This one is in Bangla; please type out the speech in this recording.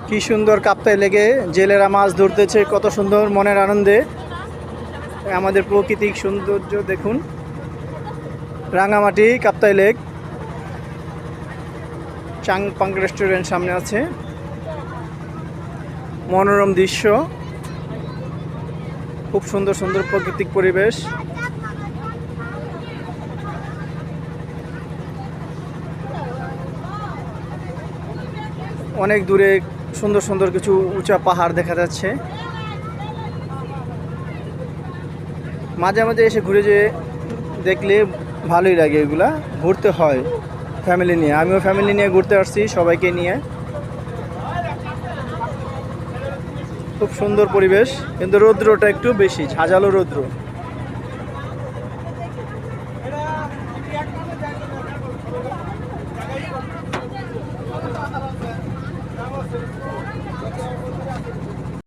কি সুন্দর কাপ্তাই লেগে জেলেরা মাছ ধরতেছে, কত সুন্দর মনের আনন্দে। আমাদের প্রাকৃতিক সৌন্দর্য দেখুন, রাঙামাটি কাপ্তাই লেক। চাংপাং রেস্টুরেন্ট সামনে আছে, মনোরম দৃশ্য, খুব সুন্দর সুন্দর প্রাকৃতিক পরিবেশ। অনেক দূরে সুন্দর সুন্দর কিছু উঁচা পাহাড় দেখা যাচ্ছে। মাঝে মাঝে এসে ঘুরে যে দেখলে ভালোই লাগে, এগুলা ঘুরতে হয় ফ্যামিলি নিয়ে। আমিও ফ্যামিলি নিয়ে ঘুরতে আসছি, সবাইকে নিয়ে। খুব সুন্দর পরিবেশ, কিন্তু রৌদ্রটা একটু বেশি, ঝাঁঝালো রৌদ্র।